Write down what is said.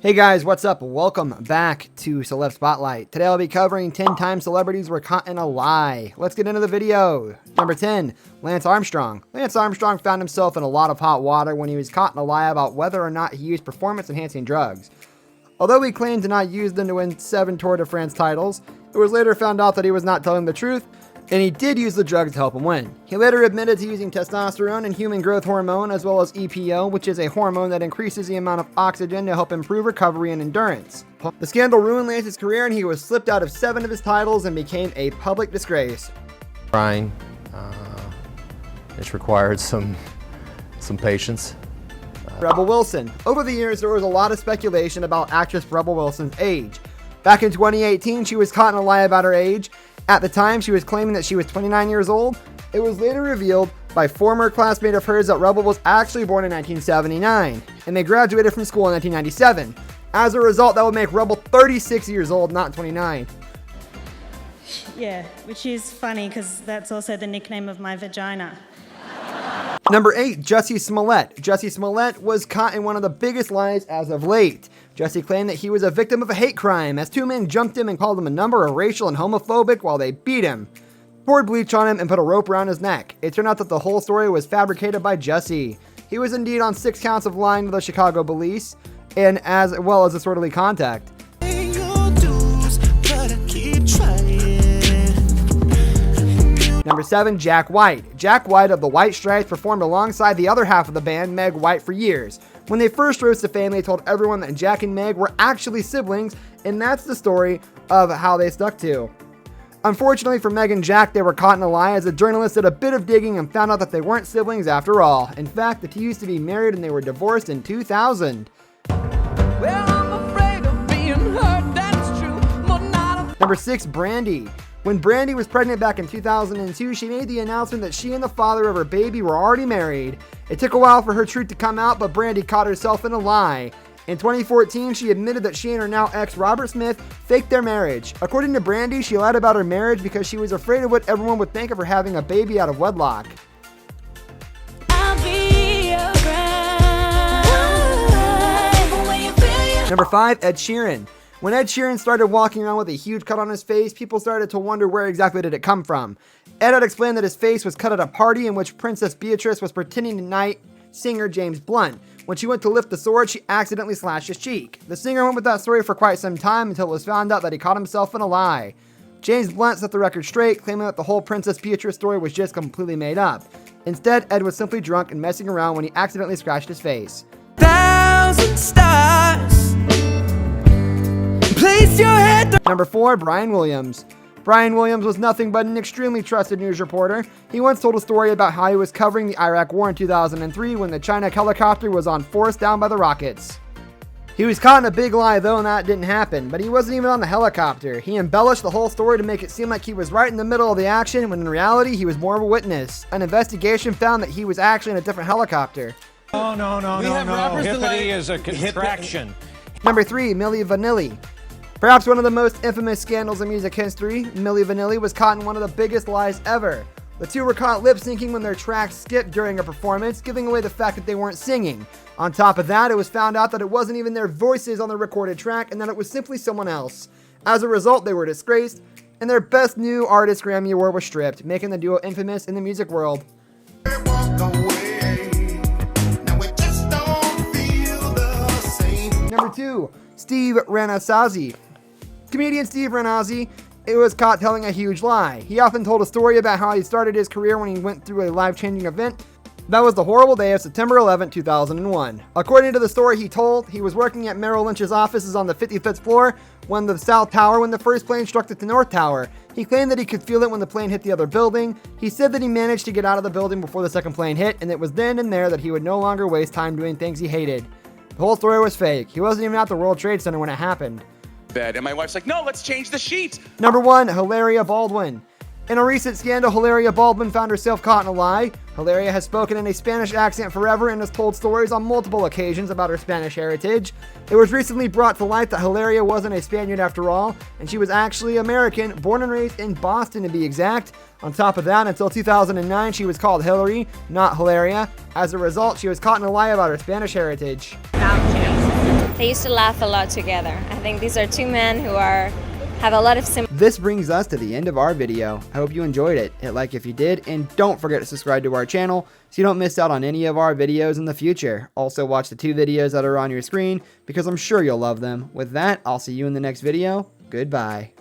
Hey guys, what's up? Welcome back to Celeb Spotlight. Today I'll be covering 10 times celebrities were caught in a lie. Let's get into the video. Number 10, Lance Armstrong. Lance Armstrong found himself in a lot of hot water when he was caught in a lie about whether or not he used performance-enhancing drugs. Although he claimed to not use them to win 7 Tour de France titles, it was later found out that he was not telling the truth, and he did use the drugs to help him win. He later admitted to using testosterone and human growth hormone as well as EPO, which is a hormone that increases the amount of oxygen to help improve recovery and endurance. The scandal ruined Lance's career and he was slipped out of 7 of his titles and became a public disgrace. Trying, it's required some patience. Rebel Wilson. Over the years, there was a lot of speculation about actress Rebel Wilson's age. Back in 2018, she was caught in a lie about her age. At the time, she was claiming that she was 29 years old. It was later revealed by former classmate of hers that Rebel was actually born in 1979, and they graduated from school in 1997. As a result, that would make Rebel 36 years old, not 29. Yeah, which is funny because that's also the nickname of my vagina. Number 8, Jussie Smollett. Jussie Smollett was caught in one of the biggest lies as of late. Jussie claimed that he was a victim of a hate crime as 2 men jumped him and called him a number of racial and homophobic while they beat him, poured bleach on him, and put a rope around his neck. It turned out that the whole story was fabricated by Jussie. He was indeed on 6 counts of lying to the Chicago police, and as well as disorderly conduct. Number 7, Jack White. Jack White of the White Stripes performed alongside the other half of the band, Meg White, for years. When they first rose to fame, they told everyone that Jack and Meg were actually siblings, and that's the story of how they stuck to. Unfortunately for Meg and Jack, they were caught in a lie as a journalist did a bit of digging and found out that they weren't siblings after all. In fact, the two used to be married and they were divorced in 2000. Well, I'm afraid of being hurt, that's true, but not Number 6, Brandy. When Brandy was pregnant back in 2002, she made the announcement that she and the father of her baby were already married. It took a while for her truth to come out, but Brandy caught herself in a lie. In 2014, she admitted that she and her now ex, Robert Smith, faked their marriage. According to Brandy, she lied about her marriage because she was afraid of what everyone would think of her having a baby out of wedlock. Number 5, Ed Sheeran. When Ed Sheeran started walking around with a huge cut on his face, people started to wonder where exactly did it come from. Ed had explained that his face was cut at a party in which Princess Beatrice was pretending to knight singer James Blunt. When she went to lift the sword, she accidentally slashed his cheek. The singer went with that story for quite some time until it was found out that he caught himself in a lie. James Blunt set the record straight, claiming that the whole Princess Beatrice story was just completely made up. Instead, Ed was simply drunk and messing around when he accidentally scratched his face. 1,000 stars. Place your head. Number 4, Brian Williams. Brian Williams was nothing but an extremely trusted news reporter. He once told a story about how he was covering the Iraq War in 2003 when the China helicopter was on force down by the rockets. He was caught in a big lie though, and that didn't happen, but he wasn't even on the helicopter. He embellished the whole story to make it seem like he was right in the middle of the action when in reality he was more of a witness. An investigation found that he was actually in a different helicopter. No. Hippity is a contraction. Number 3, Milli Vanilli. Perhaps one of the most infamous scandals in music history, Milli Vanilli was caught in one of the biggest lies ever. The two were caught lip-syncing when their tracks skipped during a performance, giving away the fact that they weren't singing. On top of that, it was found out that it wasn't even their voices on the recorded track and that it was simply someone else. As a result, they were disgraced, and their Best New Artist Grammy Award was stripped, making the duo infamous in the music world. Number 2, Steve Rannazzisi. Comedian Steve Rannazzisi was caught telling a huge lie. He often told a story about how he started his career when he went through a life-changing event. That was the horrible day of September 11, 2001. According to the story he told, he was working at Merrill Lynch's offices on the 55th floor when the South Tower when the first plane struck the North Tower. He claimed that he could feel it when the plane hit the other building. He said that he managed to get out of the building before the second plane hit, and it was then and there that he would no longer waste time doing things he hated. The whole story was fake. He wasn't even at the World Trade Center when it happened. Bed, and my wife's like, no, let's change the sheet. Number 1, Hilaria Baldwin. In a recent scandal, Hilaria Baldwin found herself caught in a lie. Hilaria has spoken in a Spanish accent forever and has told stories on multiple occasions about her Spanish heritage. It was recently brought to light that Hilaria wasn't a Spaniard after all, and she was actually American, born and raised in Boston to be exact. On top of that, until 2009, she was called Hillary, not Hilaria. As a result, she was caught in a lie about her Spanish heritage. They used to laugh a lot together. I think these are two men who have a lot of This brings us to the end of our video. I hope you enjoyed it. Hit like if you did, and don't forget to subscribe to our channel so you don't miss out on any of our videos in the future. Also watch the 2 videos that are on your screen because I'm sure you'll love them. With that, I'll see you in the next video. Goodbye.